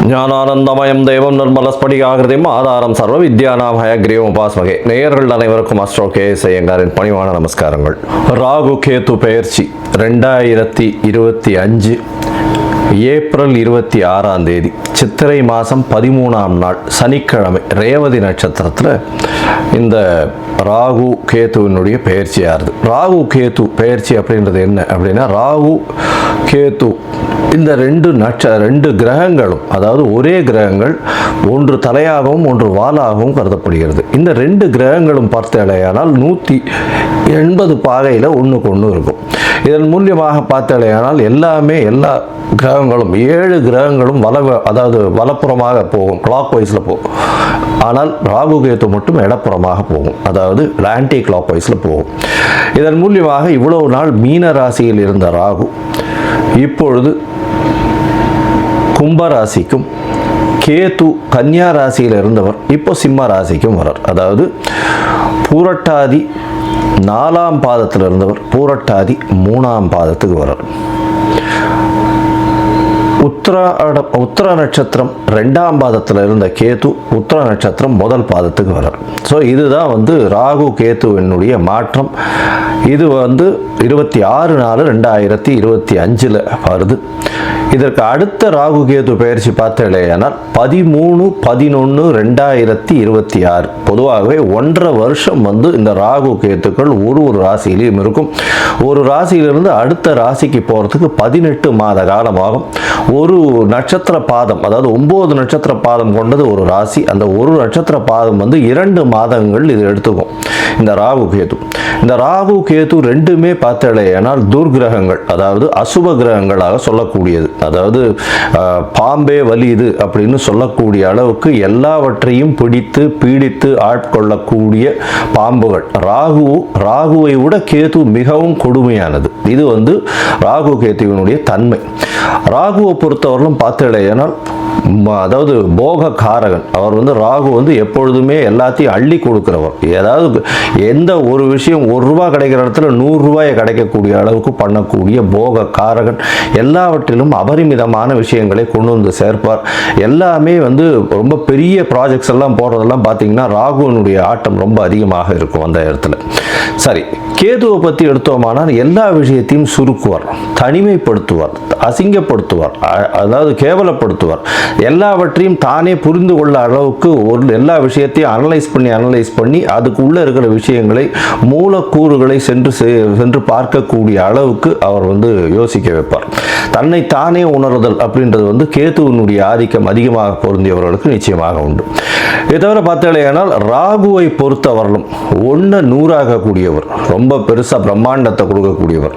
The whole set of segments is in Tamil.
ஞானானந்தமயம் தெய்வம் நிர்மலஸ்படிகாகிருதியும் ஆதாரம் சர்வ வித்யானாம் ஹயக்ரீவம் உபாஸ்மகே. நேயர்கள் அனைவருக்கும் அஸ்ட்ரோ கேஎஸ் ஐயங்காரின் பணிவான நமஸ்காரங்கள். ராகு கேது பெயர்ச்சி 2025 ஏப்ரல் 26ஆம் தேதி சித்திரை மாதம் 13ஆம் நாள் சனிக்கிழமை ரேவதி நட்சத்திரத்தில் இந்த ராகு கேத்துவினுடைய பெயர்ச்சியாகுது. ராகு கேத்து பெயர்ச்சி அப்படின்றது என்ன அப்படின்னா, ராகு கேத்து இந்த ரெண்டு கிரகங்களும், அதாவது ஒரே கிரகங்கள், ஒன்று தலையாகவும் ஒன்று வாலாகவும் கருதப்படுகிறது. இந்த ரெண்டு கிரகங்களும் பார்த்தாலேயானால் 180 பாகையில் ஒன்றுக்கு ஒன்று இருக்கும். இதன் மூலியமாக பார்த்தாலேயானால் எல்லா கிரகங்களும் 7 கிரகங்களும் அதாவது வலப்புறமாக போகும், கிளாக் வைஸில் போகும். ஆனால் ராகு கேத்து மட்டும் இடப்புறமாக போகும், அதாவது ஆன்டி கிளாக் வைஸில் போகும். இதன் மூலியமாக இவ்வளவு நாள் மீன ராசியில் இருந்த ராகு இப்பொழுது கும்பராசிக்கும், கேது கன்னியா ராசியில் இருந்தவர் இப்போ சிம்ம ராசிக்கும் வரார். அதாவது பூரட்டாதி 4ஆம் பாதத்தில் இருந்தவர் பூரட்டாதி 3ஆம் பாதத்துக்கு வரார். உத்திர நட்சத்திரம் 2ஆம் பாதத்தில் இருந்த கேது உத்திர நட்சத்திரம் 1 பாதத்துக்கு வரார். ஸோ இதுதான் ராகு கேத்துவினுடைய மாற்றம். இது 26/4/2025 வருது. இதற்கு அடுத்த ராகு கேது பெயர்ச்சி பார்த்தேனால் 13/11/2026. பொதுவாகவே 1.5 வருஷம் இந்த ராகு கேத்துக்கள் ஒரு ராசியிலையும் இருக்கும். ஒரு ராசியிலிருந்து அடுத்த ராசிக்கு போகிறதுக்கு 18 மாத காலமாகும். ஒரு நட்சத்திர பாதம், அதாவது 9 நட்சத்திர பாதம் கொண்டது ஒரு ராசி. அந்த ஒரு நட்சத்திர பாதம் 2 மாதங்கள் இது எடுத்துக்கும். இந்த ராகு கேது ரெண்டுமே பார்த்தேனால் துர்கிரகங்கள், அதாவது அசுப கிரகங்களாக சொல்லக்கூடியது. அதாவது பாம்பே வலியுது அப்படின்னு சொல்லக்கூடிய அளவுக்கு எல்லாவற்றையும் பிடித்து பீடித்து ஆட்கொள்ளக்கூடிய பாம்புகள். ராகுவை விட கேது மிகவும் கொடுமையானது. இது ராகு கேதுவினுடைய தன்மை. ராகுவை பொறுத்தவரையிலும் பார்த்தேனால் அதாவது போக காரகன். அவர் ராகு எப்பொழுதுமே எல்லாத்தையும் அள்ளி கொடுக்கிறவர். ஏதாவது எந்த ஒரு விஷயம் 1 ரூபா கிடைக்கிற இடத்துல 100 ரூபாயை கிடைக்கக்கூடிய அளவுக்கு பண்ணக்கூடிய போக காரகன். எல்லாவற்றிலும் அபரிமிதமான விஷயங்களை கொண்டு சேர்ப்பார். எல்லாமே ரொம்ப பெரிய ப்ராஜெக்ட்ஸ் எல்லாம் போடுறதெல்லாம் பார்த்தீங்கன்னா ராகுவனுடைய ஆட்டம் ரொம்ப அதிகமாக இருக்கும் அந்த இடத்துல. சரி, கேதுவை பற்றி எடுத்தோமானால் எல்லா விஷயத்தையும் சுருக்குவார், தனிமைப்படுத்துவார், அசிங்கப்படுத்துவார், அதாவது கேவலப்படுத்துவார். எல்லாவற்றையும் தானே புரிந்து கொள்ள அளவுக்கு எல்லா விஷயத்தையும் அனலைஸ் பண்ணி அதுக்குள்ளே இருக்கிற விஷயங்களை, மூலக்கூறுகளை சென்று பார்க்கக்கூடிய அளவுக்கு அவர் யோசிக்க வைப்பார். தன்னை தானே உணர்தல் அப்படின்றது கேதுவினுடைய ஆதிக்கம் அதிகமாக பொருந்தியவர்களுக்கு நிச்சயமாக உண்டு. இதை தவிர பார்த்தாலேயானால் ராகுவை பொறுத்தவரையிலும் 1 100ஆகக்கூடியவர், ரொம்ப பெருசாக பிரம்மாண்டத்தை கொடுக்கக்கூடியவர்.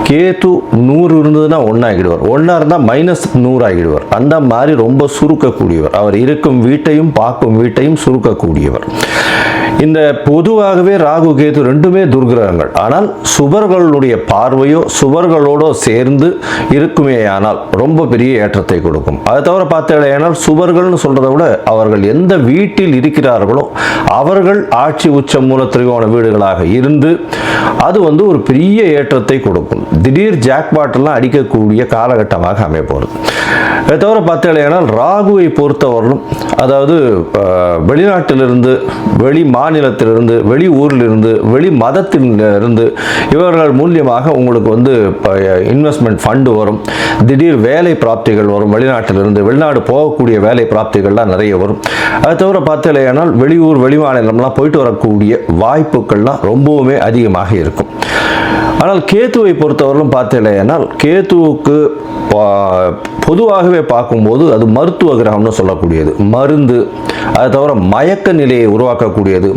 கேது 100 இருந்ததுன்னா 1 ஆகிடுவார், 1 இருந்தால் -100 ஆகிடுவார். அந்த மாதிரி ரொம்ப சுருக்கக்கூடியவர். அவர் இருக்கும் வீட்டையும் பார்க்கும் வீட்டையும் சுருக்கக்கூடியவர். இந்த பொதுவாகவே ராகு கேது ரெண்டுமே துர்கிரகங்கள். ஆனால் சுபர்களுடைய பார்வையோ சுபர்களோட சேர்ந்து இருக்குமேயானால் ரொம்ப பெரிய ஏற்றத்தை கொடுக்கும். அதை தவிர பார்த்தேனால் சுபர்கள்னு சொல்றதை விட அவர்கள் எந்த வீட்டில் இருக்கிறார்களோ அவர்கள் ஆட்சி உச்ச மூல திரிகோண வீடுகளாக இருந்து அது ஒரு பெரிய ஏற்றத்தை கொடுக்கும். திடீர் ஜாக்பாட் எல்லாம் அடிக்கக்கூடிய காலகட்டமாக அமையப்போகிறது. இதை தவிர பார்த்தேனால் ராகுவை பொறுத்தவரையிலும், அதாவது வெளிநாட்டிலிருந்து, வெளி மாநிலத்திலிருந்து, வெளி ஊரிலிருந்து, வெளி மதத்திலிருந்து இவர்கள் மூலியமாக உங்களுக்கு இன்வெஸ்ட்மெண்ட் ஃபண்டு வரும். திடீர் வேலை பிராப்திகள் வரும். வெளிநாட்டிலிருந்து வெளிநாடு போகக்கூடிய வேலை பிராப்திகள்லாம் நிறைய வரும். அதை தவிர பார்த்தேனால் வெளியூர் வெளி மாநிலம்லாம் போயிட்டு வரக்கூடிய வாய்ப்புகள்லாம் ரொம்பவுமே அதிகமாக இருக்கும். ஆனால் கேத்துவை பொறுத்தவரையிலும் பார்த்தேனால் கேத்துவுக்கு பொதுவாகவே பார்க்கும்போது அது மருத்துவ கிரகம்னு சொல்லக்கூடியது. மருந்து, அதை தவிர மயக்க நிலையை உருவாக்கக்கூடியது,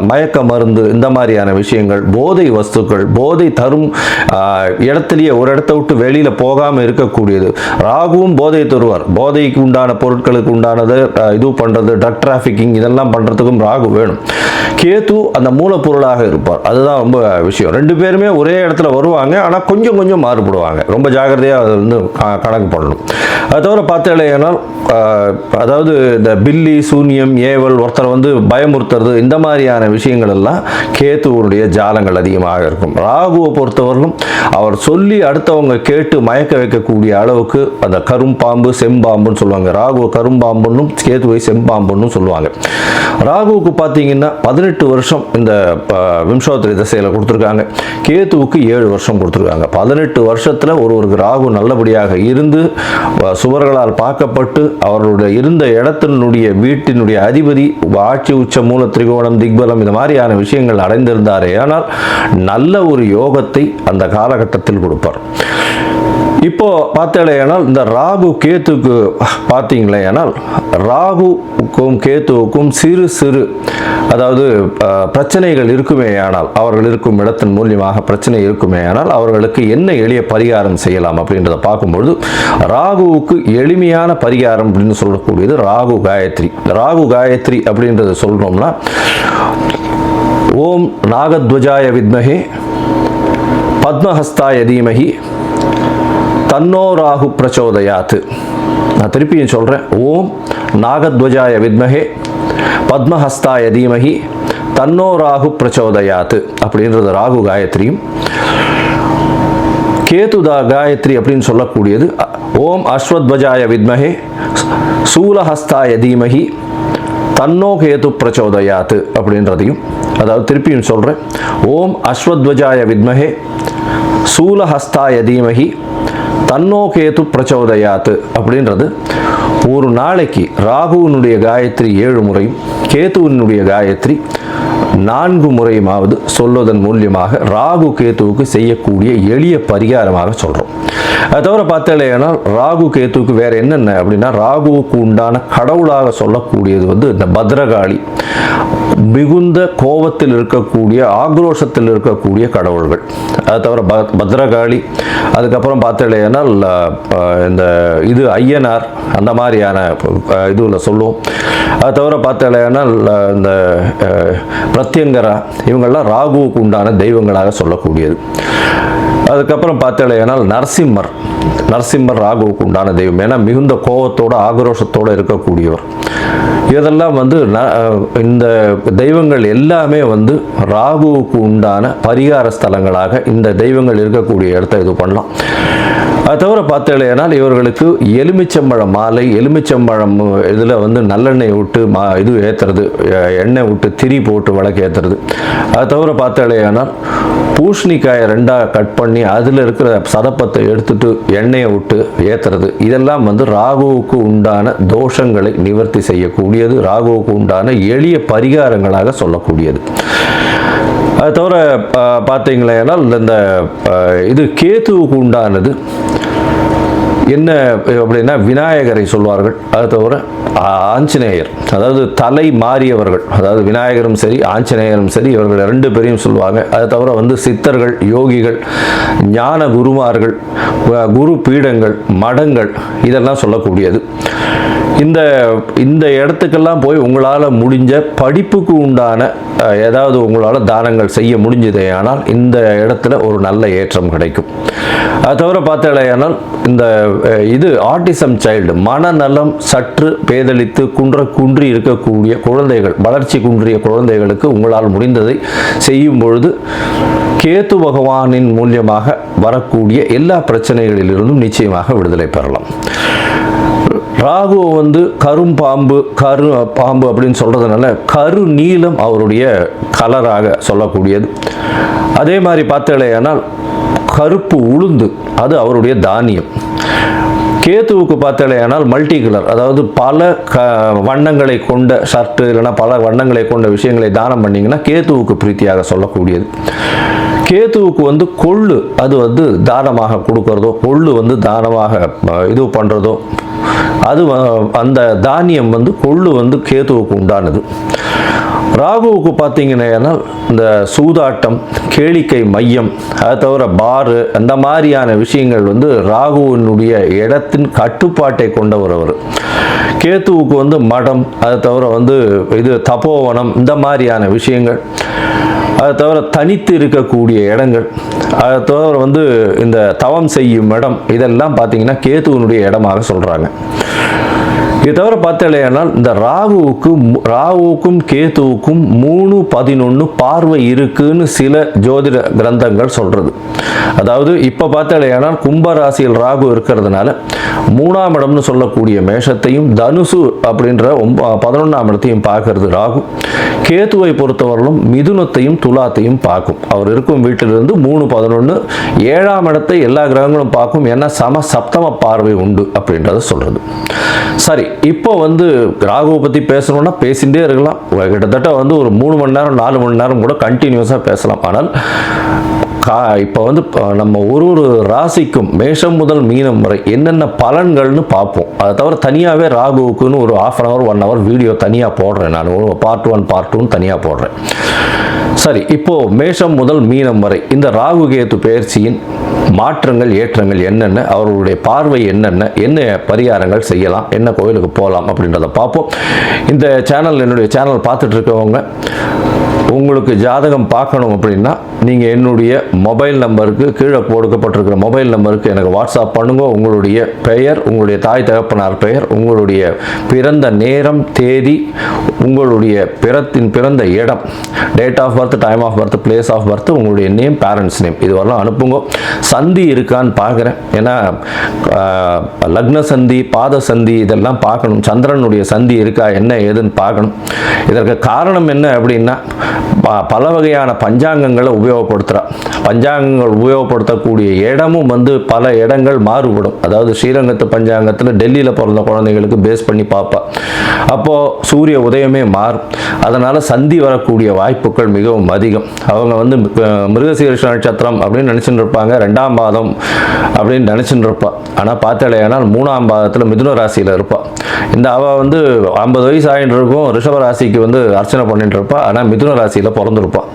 மயக்க மருந்து, இந்த மாதிரியான விஷயங்கள், போதை வஸ்துக்கள், போதை தரும் இடத்துலையே ஒரு இடத்த விட்டு வெளியில் போகாமல் இருக்கக்கூடியது. ராகுவும் போதை தருவார். போதைக்கு உண்டான பொருட்களுக்கு உண்டானது இது பண்ணுறது, ட்ரக் டிராஃபிக்கிங், இதெல்லாம் பண்ணுறதுக்கும் ராகு வேணும். கேது அந்த மூலப்பொருளாக இருப்பார். அதுதான் ரொம்ப விஷயம். 2 பேருமே ஒரே இடத்துல வருவாங்க, ஆனால் கொஞ்சம் மாறுபடுவாங்க. ரொம்ப ஜாகிரதையாக வந்து கணக்கு பண்ணணும். அது தவிர பார்த்தேனால் அதாவது இந்த பில்லி சூன்யம் ஏவல் ஒருத்தர் வந்து பயமுறுத்துறது இந்த மாதிரியான விஷயங்கள் எல்லாம் கேத்துவனுடைய ஜாலங்கள் அதிகமாக இருக்கும். ராகுவை பொறுத்தவரையிலும் அவர் சொல்லி அடுத்தவங்க கேட்டு மயக்க வைக்கக்கூடிய அளவுக்கு அந்த கரும்பாம்பு செம்பாம்புன்னு சொல்லுவாங்க. ராகுவை கரும்பாம்புன்னும் கேத்துவை செம்பாம்புன்னு சொல்லுவாங்க. ராகுவுக்கு பார்த்தீங்கன்னா 18 வருஷம் இந்த விம்சோத்தரி திசையில் கொடுத்துருக்காங்க. கேத்துவுக்கு 7 வருஷம் கொடுத்துருக்காங்க. 18 வருஷத்தில் ஒருவருக்கு ராகு நல்லபடியாக இருந்து சுவர்களால் பார்க்கப்பட்டு அவர்களுடைய இருந்த இடத்தினுடைய வீட்டினுடைய அதிபதி ஆட்சி உச்ச மூல திரிகோணம் திக்பலம் இந்த மாதிரியான விஷயங்கள் அடைந்திருந்தாரே ஆனால் நல்ல ஒரு யோகத்தை அந்த காலகட்டத்தில் கொடுப்பார். இப்போ பார்த்தேனால் இந்த ராகு கேத்துக்கு பார்த்தீங்களேனால் ராகுக்கும் கேத்துவுக்கும் சிறு சிறு அதாவது பிரச்சனைகள் இருக்குமே ஆனால் அவர்கள் இருக்கும் இடத்தின் மூலியமாக பிரச்சனை இருக்குமே ஆனால் அவர்களுக்கு என்ன எளிய பரிகாரம் செய்யலாம் அப்படின்றத பார்க்கும்பொழுது ராகுவுக்கு எளிமையான பரிகாரம் அப்படின்னு சொல்லக்கூடியது ராகு காயத்ரி. ராகு காயத்ரி அப்படின்றத சொல்றோம்னா ஓம் நாகத்வஜாய வித்மஹே பத்மஹஸ்தாய தீமஹி தன்னோ ராகு பிரச்சோதயாத். நான் திருப்பியும் சொல்கிறேன். ஓம் நாகத்வஜாய வித்மஹே பத்மஹஸ்தாய தீமஹி தன்னோ ராகு பிரச்சோதயாத் அப்படின்றது ராகு காயத்ரியும். கேதுதா காயத்ரி அப்படின்னு சொல்லக்கூடியது ஓம் அஸ்வத்வஜாய வித்மஹே சூலஹஸ்தாய தீமஹி தன்னோ கேது பிரச்சோதயாத் அப்படின்றதையும், அதாவது திருப்பியும் சொல்கிறேன். ஓம் அஸ்வத்வஜாய வித்மஹே சூலஹஸ்தாய தீமஹி தன்னோ கேது பிரச்சோதயாத் அப்படின்றது ஒரு நாளைக்கு ராகுவினுடைய காயத்ரி 7 முறையும் கேதுவினுடைய காயத்ரி 4 முறையுமாவது சொல்வதன் மூலியமாக ராகு கேத்துவுக்கு செய்யக்கூடிய எளிய பரிகாரமாக சொல்கிறோம். அது தவிர பார்த்தேன்னா ராகு கேத்துவுக்கு வேற என்னென்ன அப்படின்னா ராகுவுக்கு உண்டான கடவுளாக சொல்லக்கூடியது வந்து இந்த பத்ரகாளி, மிகுந்த கோபத்தில் இருக்கக்கூடிய ஆக்ரோஷத்தில் இருக்கக்கூடிய கடவுள்கள். அது தவிர பத்ரகாளி, அதுக்கப்புறம் பார்த்தேன்னா இந்த இது ஐயனார் அந்த மாதிரியான இதுவில் சொல்லுவோம். அது தவிர பார்த்தேன்னா இந்த பிரத்யங்கரா இவங்கெல்லாம் ராகுவுக்கு உண்டான தெய்வங்களாக சொல்லக்கூடியது. அதுக்கப்புறம் பார்த்தேன்னா நரசிம்மர் ராகுவுக்கு உண்டான தெய்வம். ஏன்னா மிகுந்த கோபத்தோடு ஆக்ரோஷத்தோடு இருக்கக்கூடியவர். இதெல்லாம் வந்து இந்த தெய்வங்கள் எல்லாமே வந்து ராகுவுக்கு உண்டான பரிகார ஸ்தலங்களாக இந்த தெய்வங்கள் இருக்கக்கூடிய இடத்த இது பண்ணலாம். அது தவிர பார்த்தேனால் இவர்களுக்கு எலுமிச்சம்பழம் மாலை, எலுமிச்சம்பழம் இதில் வந்து நல்லெண்ணெய் விட்டு இது ஏற்றுறது, எண்ணெய் விட்டு திரி போட்டு விளக்கு ஏற்றுறது. அது தவிர பார்த்தேனால் பூசணிக்காயை 2ஆக கட் பண்ணி அதில் இருக்கிற சதப்பத்தை எடுத்துட்டு எண்ணெயை விட்டு ஏற்றுறது. இதெல்லாம் வந்து ராகுவுக்கு உண்டான தோஷங்களை நிவர்த்தி செய்யக்கூடியது, ராகுவுக்கு உண்டான எளிய பரிகாரங்களாக சொல்லக்கூடியது. அது தவிர பார்த்தீங்களேனா இந்த இது கேத்துவுக்கு உண்டானது என்ன அப்படின்னா விநாயகரை சொல்வார்கள். அது தவிர ஆஞ்சநேயர், அதாவது தலை மாறியவர்கள், அதாவது விநாயகரும் சரி ஆஞ்சநேயரும் சரி இவர்கள் 2 பேரையும் சொல்லுவாங்க. அது தவிர வந்து சித்தர்கள், யோகிகள், ஞான குருமார்கள், குரு பீடங்கள், மடங்கள் இதெல்லாம் சொல்லக்கூடியது. இந்த இடத்துக்கெல்லாம் போய் உங்களால் முடிஞ்ச படிப்புக்கு உண்டான ஏதாவது உங்களால் தானங்கள் செய்ய முடிஞ்சதே ஆனால் இந்த இடத்துல ஒரு நல்ல ஏற்றம் கிடைக்கும். அது தவிர பார்த்தேனால் இந்த இது ஆட்டிசம் சைல்டு, மனநலம் சற்று பேதலித்து குன்றி இருக்கக்கூடிய குழந்தைகள், வளர்ச்சி குன்றிய குழந்தைகளுக்கு உங்களால் முடிந்ததை செய்யும் பொழுது கேத்து பகவானின் மூலியமாக வரக்கூடிய எல்லா பிரச்சனைகளிலிருந்தும் நிச்சயமாக விடுதலை பெறலாம். ராகு வந்து பாம்பு அப்படின்னு சொல்றதுனால கரு நீலம் அவருடைய கலராக சொல்லக்கூடியது. அதே மாதிரி பார்த்தேனால் கருப்பு உளுந்து அது அவருடைய தானியம். கேத்துவுக்கு பார்த்தேனால் மல்டி கலர், அதாவது பல வண்ணங்களை கொண்ட ஷர்ட்டு இல்லைன்னா பல வண்ணங்களை கொண்ட விஷயங்களை தானம் பண்ணிங்கன்னா கேத்துவுக்கு பிரீத்தியாக சொல்லக்கூடியது. கேத்துவுக்கு வந்து கொள்ளு அது வந்து தானமாக கொடுக்கறதோ, கொள்ளு வந்து தானமாக இது பண்ணுறதோ, அது அந்த தானியம் வந்து கொள்ளு வந்து கேத்துவுக்கு உண்டானது. ராகுவுக்கு பார்த்தீங்கன்னா இந்த சூதாட்டம், கேளிக்கை மையம், அதை தவிர பாரு, அந்த மாதிரியான விஷயங்கள் வந்து ராகுவினுடைய இடத்தின் கட்டுப்பாட்டை கொண்டவர் அவர். கேத்துவுக்கு வந்து மடம், அதை தவிர வந்து இது தபோவனம், இந்த மாதிரியான விஷயங்கள், அதை தவிர தனித்து இருக்கக்கூடிய இடங்கள், அதை தவிர வந்து இந்த தவம் செய்யும் இடம், இதெல்லாம் பார்த்தீங்கன்னா கேத்துவனுடைய இடமாக சொல்கிறாங்க. இது தவிர பார்த்தாலேனால் இந்த ராகுவுக்கும் கேத்துவுக்கும் 3-11 பார்வை இருக்குன்னு சில ஜோதிட கிரந்தங்கள் சொல்கிறது. அதாவது இப்போ பார்த்தாலேனால் கும்பராசியில் ராகு இருக்கிறதுனால 3ஆம் இடம்னு சொல்லக்கூடிய மேஷத்தையும் தனுசு அப்படின்ற 11ஆம் இடத்தையும் பார்க்கறது ராகு. கேத்துவை பொறுத்தவரையிலும் மிதுனத்தையும் துலாத்தையும் பார்க்கும். அவர் இருக்கும் வீட்டிலிருந்து 3-11 7ஆம் இடத்தை எல்லா கிரகங்களும் பார்க்கும். ஏன்னா சப்தம பார்வை உண்டு அப்படின்றத சொல்கிறது. சரி, இப்போ வந்து ராகுவை பற்றி பேசணும்னா பேசிகிட்டே இருக்கலாம். கிட்டத்தட்ட வந்து ஒரு 3 மணி நேரம் 4 மணி நேரம் கூட கண்டினியூஸாக பேசலாம். ஆனால் இப்போ வந்து நம்ம ஒரு ராசிக்கும் மேஷம் முதல் மீனம் வரை என்னென்ன பலன்கள்னு பார்ப்போம். அதை தவிர தனியாகவே ராகுவுக்குன்னு ஒரு 1/2 hour 1 hour வீடியோ தனியாக போடுறேன். நான் பார்ட் 1 பார்ட் 2 தனியாக போடுறேன். சரி, இப்போது மேஷம் முதல் மீனம் வரை இந்த ராகு கேது பெயர்ச்சியின் மாற்றங்கள் ஏற்றங்கள் என்னென்ன, அவர்களுடைய பார்வை என்னென்ன, என்ன பரிகாரங்கள் செய்யலாம், என்ன கோயிலுக்கு போகலாம் அப்படின்றத பார்ப்போம். இந்த சேனல், என்னுடைய சேனல் பார்த்துட்டு இருக்கவங்க உங்களுக்கு ஜாதகம் பார்க்கணும் அப்படின்னா நீங்கள் என்னுடைய மொபைல் நம்பருக்கு, கீழே கொடுக்கப்பட்டிருக்கிற மொபைல் நம்பருக்கு எனக்கு வாட்ஸ்அப் பண்ணுங்க. உங்களுடைய பெயர், உங்களுடைய தாய் தகப்பனார் பெயர், உங்களுடைய பிறந்த நேரம், தேதி, உங்களுடைய பிறந்த இடம், date of birth, time of birth, place of birth, உங்களுடைய நேம், பேரண்ட்ஸ் நேம், இது வரலாம் அனுப்புங்க. சந்தி இருக்கான்னு பார்க்குறேன். ஏன்னா லக்ன சந்தி, பாத சந்தி இதெல்லாம் பார்க்கணும். சந்திரனுடைய சந்தி இருக்கா, என்ன ஏதுன்னு பார்க்கணும். இதற்கு காரணம் என்ன அப்படின்னா பல வகையான பஞ்சாங்கங்களை உபயோகப்படுத்துகிறார். பஞ்சாங்கங்கள் உபயோகப்படுத்தக்கூடிய இடமும் வந்து பல இடங்கள் மாறுபடும். அதாவது ஸ்ரீரங்கத்து பஞ்சாங்கத்தில் டெல்லியில் பிறந்த குழந்தைங்களுக்கு பேஸ் பண்ணி பார்ப்பா. அப்போது சூரிய உதயமே மாறும். அதனால் சந்தி வரக்கூடிய வாய்ப்புகள் மிகவும் அதிகம். அவங்க வந்து மிருகசீரிஷ நட்சத்திரம் அப்படின்னு நினச்சிட்டு இருப்பாங்க, 2ஆம் பாதம் அப்படின்னு நினச்சிட்டு இருப்பாள். ஆனால் பார்த்தாலேனால் 3ஆம் பாதத்தில் மிதுன ராசியில் இருப்பாள். இந்த அவள் வந்து 50 வயசு ஆகிட்டு இருக்கும், ரிஷப ராசிக்கு வந்து அர்ச்சனை பண்ணிட்டு இருப்பாள். ஆனால் மிதுன ராசியில் பிறந்திருப்பாள்.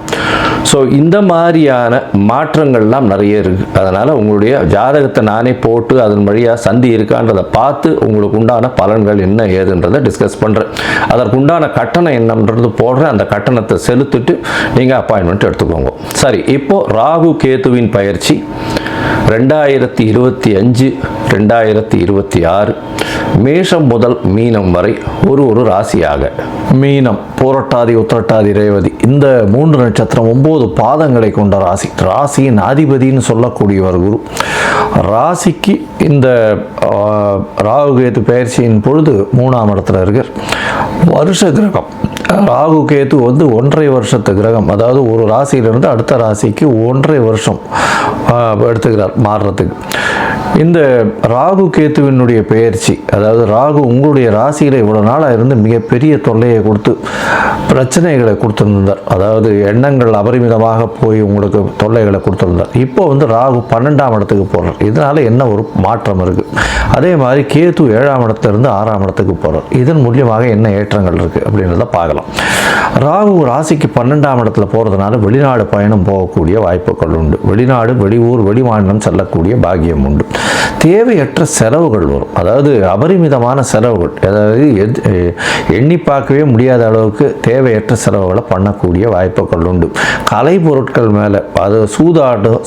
ஸோ இந்த மாதிரியான மாற்றங்கள்லாம் நிறைய இருக்குது. அதனால் உங்களுடைய ஜாதகத்தை நானே போட்டு அதன் வழியாக சந்தி இருக்கான்றதை பார்த்து உங்களுக்கு உண்டான பலன்கள் என்ன ஏதுன்றதை டிஸ்கஸ் பண்ணுறேன். அதற்குண்டான கட்டணம் என்னன்றது போடுறேன். அந்த கட்டணத்தை செலுத்திட்டு நீங்கள் அப்பாயின்மெண்ட் எடுத்துக்கோங்க. சரி, இப்போது ராகு கேதுவின் பயிற்சி 2025 2026 மேஷம் முதல் மீனம் வரை ஒரு ராசியாக. மீனம், பூரட்டாதி, உத்திரட்டாதி, ரேவதி, இந்த 3 நட்சத்திரம் 9 பாதங்களை கொண்ட ராசி. ராசியின் அதிபதினு சொல்லக்கூடியவர் குரு. ராசிக்கு இந்த ராகு கேது பயிற்சியின் பொழுது 3ஆம் இடத்துல இருக்கார். வருஷ கிரகம் ராகு கேது வந்து 1.5 வருஷத்து கிரகம். அதாவது ஒரு ராசியிலிருந்து அடுத்த ராசிக்கு 1.5 வருஷம் எடுத்துக்கிறார் மாறுறதுக்கு. இந்த ராகு கேத்துவினுடைய பெயர்ச்சி, அதாவது ராகு உங்களுடைய ராசியில் இவ்வளோ நாளாக இருந்து மிகப்பெரிய தொல்லையை கொடுத்து பிரச்சனைகளை கொடுத்துருந்தார். அதாவது எண்ணங்கள் அபரிமிதமாக போய் உங்களுக்கு தொல்லைகளை கொடுத்துருந்தார். இப்போ வந்து ராகு 12ஆம் இடத்துக்கு போகிறார். இதனால் என்ன ஒரு மாற்றம் இருக்குது. அதே மாதிரி கேது 7ஆம் இடத்துலேருந்து 6ஆம் இடத்துக்கு போகிறார். இதன் மூலியமாக என்ன ஏற்றங்கள் இருக்குது அப்படின்றத பார்க்கலாம். ராகு ராசிக்கு 12ஆம் இடத்துல போகிறதுனால வெளிநாடு பயணம் போகக்கூடிய வாய்ப்புகள் உண்டு. வெளிநாடு, வெளியூர், வெளிமாநிலம் செல்லக்கூடிய பாக்கியம் உண்டு. தேவையற்ற செலவுகள் வரும். அதாவது அபரிமிதமான செலவுகள், அதாவது எண்ணி பார்க்கவே முடியாத அளவுக்கு தேவையற்ற செலவுகளை பண்ணக்கூடிய வாய்ப்புகள் உண்டு. கலை பொருட்கள் மேலே, அது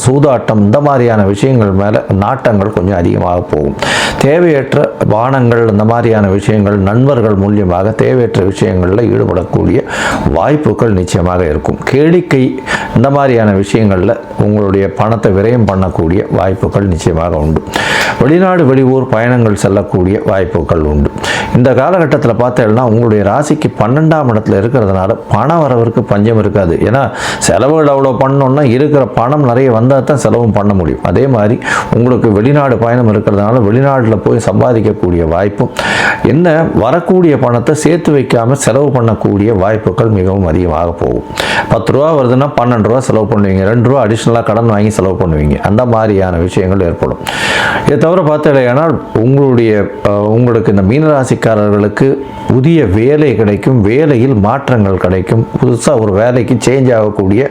சூதாட்டம் இந்த மாதிரியான விஷயங்கள் மேலே நாட்டங்கள் கொஞ்சம் அதிகமாக போகும். தேவையற்ற பானங்கள், இந்த மாதிரியான விஷயங்கள், நண்பர்கள் மூலியமாக தேவையற்ற விஷயங்களில் ஈடுபடக்கூடிய வாய்ப்புகள் நிச்சயமாக இருக்கும். கேளிக்கை இந்த மாதிரியான விஷயங்களில் உங்களுடைய பணத்தை விரயம் பண்ணக்கூடிய வாய்ப்புகள் நிச்சயமாக உண்டு. வெளிநாடு, வெளியூர் பயணங்கள் செல்லக்கூடிய வாய்ப்புகள் உண்டு. இந்த காலகட்டத்தில் பார்த்தேன்னா உங்களுடைய ராசிக்கு 12ஆம் இடத்துல இருக்கிறதுனால பண வரவிற்கு பஞ்சம் இருக்காது. ஏன்னா செலவுகள் அவ்வளோ பண்ணோன்னா இருக்கிற பணம் நிறைய வந்தால் தான் செலவும் பண்ண முடியும். அதே மாதிரி உங்களுக்கு வெளிநாடு பயணம் இருக்கிறதுனால வெளிநாட்டில் போய் சம்பாதிக்கக்கூடிய வாய்ப்பும், என்ன வரக்கூடிய பணத்தை சேர்த்து வைக்காமல் செலவு பண்ணக்கூடிய வரக்கூடிய வாய்ப்புகள் மிகவும் அதிகமாக போகும். 10 ரூபா வருதுன்னா 12 ரூபா செலவு பண்ணுவீங்க, 2 ரூபா அடிஷ்னலாக கடன் வாங்கி செலவு பண்ணுவீங்க. அந்த மாதிரியான விஷயங்கள் ஏற்படும். இதை தவிர பார்த்தீங்கன்னா உங்களுக்கு இந்த மீனராசிக்காரர்களுக்கு புதிய வேலை கிடைக்கும், வேலையில் மாற்றங்கள் கிடைக்கும், புதுசாக ஒரு வேலைக்கு சேஞ்ச் ஆகக்கூடிய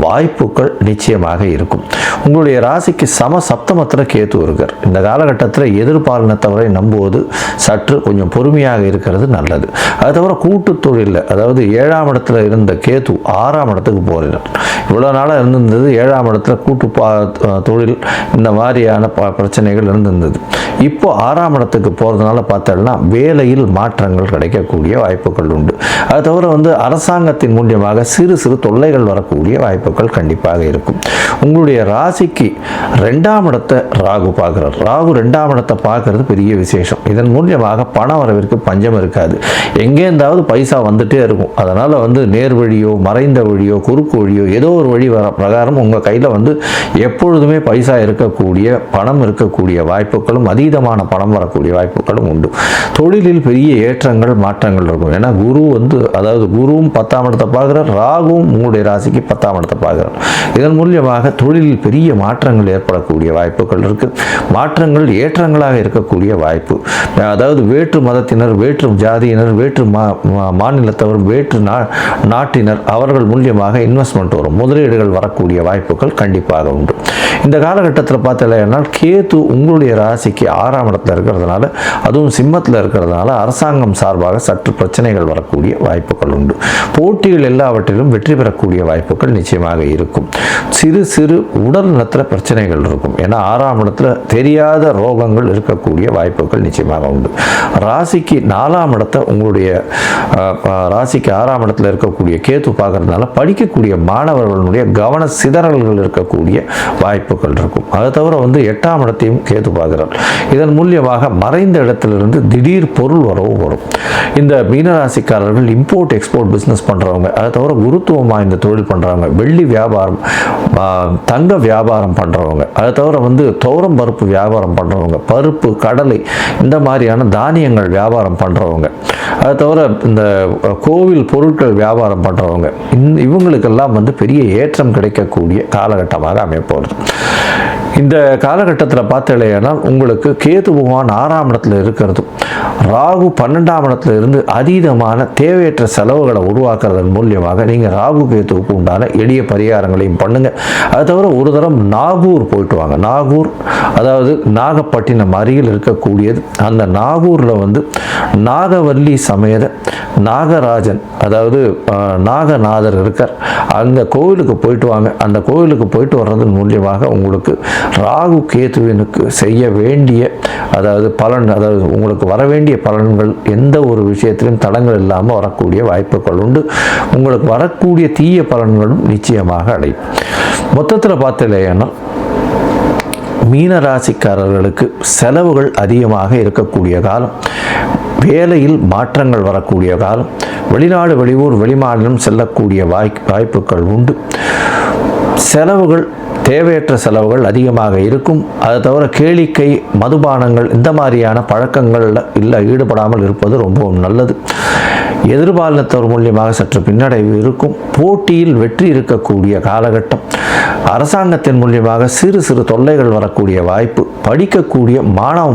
வாய்ப்புகள் நிச்சயமாக இருக்கும். உங்களுடைய ராசிக்கு சப்தமத்தில் கேத்து இருக்கார். இந்த காலகட்டத்தில் எதிர்பாலினத்தவரை நம்புவது சற்று கொஞ்சம் பொறுமையாக இருக்கிறது நல்லது. அது தவிர கூட்டு தொழிலில், அதாவது 7ஆம் இடத்துல இருந்த கேத்து 6ஆம் இடத்துக்கு போகிறார். இவ்வளோ நாளாக இருந்திருந்தது 7ஆம் இடத்துல கூட்டு தொழில் இந்த மாதிரியான பிரச்சனைகள் இருந்திருந்தது. இப்போ 6ஆம் இடத்துக்கு போகிறதுனால பார்த்தோம்னா வேலையில் மாற்றங்கள் கிடைக்கக்கூடிய வாய்ப்புகள் உண்டு. அது தவிர அரசாங்கத்தின் மூலியமாக சிறு சிறு தொல்லைகள் வரக்கூடிய வாய்ப்புகள் கண்டிப்பாக இருக்கும். உங்களுடைய ராசிக்கு 2ஆம் இடத்தை ராகு பார்க்குறார். ராகு 2ஆம் இடத்தை பார்க்கறது பெரிய விசேஷம். இதன் மூலியமாக பண வரவிற்கு பஞ்சம் இருக்காது. எங்கேருந்தாவது பைசா வந்துட்டே இருக்கும். அதனால் நேர் வழியோ மறைந்த வழியோ குறுக்கு வழியோ ஏதோ ஒரு வழி வர பிரகாரம் உங்கள் கையில் எப்பொழுதுமே பைசா இருக்கக்கூடிய, பணம் இருக்கக்கூடிய வாய்ப்புகளும், அதீதமான பணம் வரக்கூடிய வாய்ப்புகளும் உண்டு. தொழிலில் பெரிய ஏற்றங்கள் மாற்றங்கள் இருக்கும். ஏன்னா குரு அதாவது குருவும் 10ஆம் இடத்தை பார்க்குறார், ராகுவும் உங்களுடைய ராசிக்கு 10ஆம் இடத்தை பார்க்குறார். இதன் மூலியமாக தொழிலில் பெரிய மாற்றங்கள் ஏற்படக்கூடிய வாய்ப்புகள் இருக்கு. மாற்றங்கள் ஏற்றங்களாக இருக்கக்கூடிய வாய்ப்பு. அதாவது வேற்று மதத்தினர், வேற்று ஜாதியினர், வேற்று மாநிலத்தவர், வேற்று நாட்டினர் அவர்கள் மூலியமாக இன்வெஸ்ட்மெண்ட் வரும், முதலீடுகள் வரக்கூடிய வாய்ப்புகள் கண்டிப்பாக உண்டு. இந்த காலகட்டத்தில் பார்த்தீங்கன்னா கேது உங்களுடைய ராசிக்கு 6ஆம் இடத்துல இருக்கிறதுனால, அதுவும் சிம்மத்தில் இருக்கிறதுனால அரசாங்கம் சார்பாக சற்று பிரச்சனைகள் வரக்கூடிய வாய்ப்புகள் உண்டு. போட்டிகள் எல்லாவற்றிலும் வெற்றி பெறக்கூடிய வாய்ப்புகள் நிச்சயமாக இருக்கும். சிறு சிறு உடல் நலத்தில் பிரச்சனைகள் இருக்கும். ஏன்னா 6ஆம் இடத்துல தெரியாத ரோகங்கள் இருக்கக்கூடிய வாய்ப்புகள் நிச்சயமாக உண்டு. ராசிக்கு 4ஆம் இடத்தை உங்களுடைய ராசிக்கு 6ஆம் இடத்துல இருக்கக்கூடிய கேது பார்க்கறதுனால படிக்கக்கூடிய மாணவர்களுடைய கவன சிதறல்கள் இருக்கக்கூடிய வாய்ப்புகள் இருக்கும். அதை தவிர 8ஆம் இடத்தையும் கேது பார்க்கிறார். இதன் மூலியமாக மறைந்த இடத்திலிருந்து திடீர் பொருள் வரவு வரும். இந்த மீனராசிக்காரர்கள் இம்போர்ட் எக்ஸ்போர்ட் பிஸ்னஸ் பண்ணுறவங்க, அதை தவிர குருத்துவமாக இந்த தொழில் பண்ணுறவங்க, வெள்ளி வியாபாரம், தங்க வியாபாரம் பண்ணுறவங்க, அதை தவிர துவரம் பருப்பு வியாபாரம் பண்ணுறவங்க, பருப்பு கடலை இந்த மாதிரியான தானியங்கள் வியாபாரம் பண்ணுறவங்க, அதை தவிர இந்த கோவில் பொருட்கள் வியாபாரம் பண்ணுறவங்க, இவங்களுக்கெல்லாம் பெரிய ஏற்றம் கிடைக்கக்கூடிய காலகட்டமாக அமைப்போகிறது. இந்த காலகட்டத்தில் பார்த்தீங்கன்னா உங்களுக்கு கேது பகவான் 6ஆம் இடத்துல இருக்கிறதும், ராகு 12ஆம் இடத்துல இருந்து அதீதமான தேவையற்ற செலவுகளை உருவாக்குறதன் மூலியமாக நீங்கள் ராகு கேதுவுக்கு உண்டான எளிய பரிகாரங்களையும் பண்ணுங்க. அது தவிர ஒரு தரம் நாகூர் போயிட்டு வாங்க. நாகூர் அதாவது நாகப்பட்டினம் அருகில் இருக்கக்கூடியது. அந்த நாகூரில் நாகவல்லி சமேத நாகராஜன், அதாவது நாகநாதர் இருக்கார். அந்த கோவிலுக்கு போயிட்டு வாங்க. அந்த கோவிலுக்கு போயிட்டு வர்றதன் மூலியமாக உங்களுக்கு ராகு கேதுவினுக்கு செய்ய வேண்டிய அதாவது உங்களுக்கு வர வேண்டிய பலன்கள் எந்த ஒரு விஷயத்திலும் தடங்கள் இல்லாமல் வரக்கூடிய வாய்ப்புகள் உண்டு. உங்களுக்கு வரக்கூடிய தீய பலன்களும் நிச்சயமாக அடையும். மொத்தத்தில் பார்த்தீங்கன்னா மீனராசிக்காரர்களுக்கு செலவுகள் அதிகமாக இருக்கக்கூடிய காலம், வேலையில் மாற்றங்கள் வரக்கூடிய காலம், வெளிநாடு வெளியூர் வெளிமாநிலம் செல்லக்கூடிய வாய்ப்புகள் உண்டு. செலவுகள் தேவையற்ற செலவுகள் அதிகமாக இருக்கும். அதை தவிர கேளிக்கை, மதுபானங்கள் இந்த மாதிரியான பழக்கங்களில் ஈடுபடாமல் இருப்பது ரொம்பவும் நல்லது. எதிர்பாலினத்தவர் மூலியமாக சற்று பின்னடைவு இருக்கும். போட்டியில் வெற்றி இருக்கக்கூடிய காலகட்டம். அரசாங்கத்தின் மூலியமாக சிறு சிறு தொல்லைகள் வரக்கூடிய வாய்ப்பு. படிக்கக்கூடிய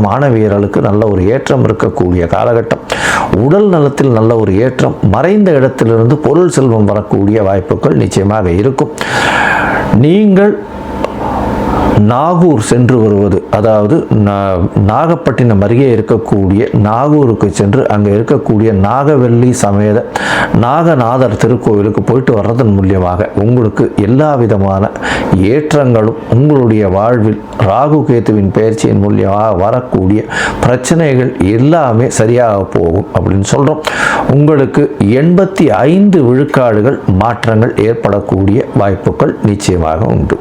மாணவியர்களுக்கு நல்ல ஒரு ஏற்றம் இருக்கக்கூடிய காலகட்டம். உடல் நலத்தில் நல்ல ஒரு ஏற்றம். மறைந்த இடத்திலிருந்து பொருள் செல்வம் வரக்கூடிய வாய்ப்புகள் நிச்சயமாக இருக்கும். நீங்கள் நாகூர் சென்று வருவது, அதாவது நாகப்பட்டினம் அருகே இருக்கக்கூடிய நாகூருக்கு சென்று அங்கே இருக்கக்கூடிய நாகவல்லி சமேத நாகநாதர் திருக்கோவிலுக்கு போயிட்டு வர்றதன் மூலியமாக உங்களுக்கு எல்லா விதமான ஏற்றங்களும் உங்களுடைய வாழ்வில் ராகு கேதுவின் பயிற்சியின் மூலியமாக வரக்கூடிய பிரச்சனைகள் எல்லாமே சரியாக போகும் அப்படின்னு சொல்கிறோம். உங்களுக்கு 85 விழுக்காடுகள் மாற்றங்கள் ஏற்படக்கூடிய வாய்ப்புகள் நிச்சயமாக உண்டு.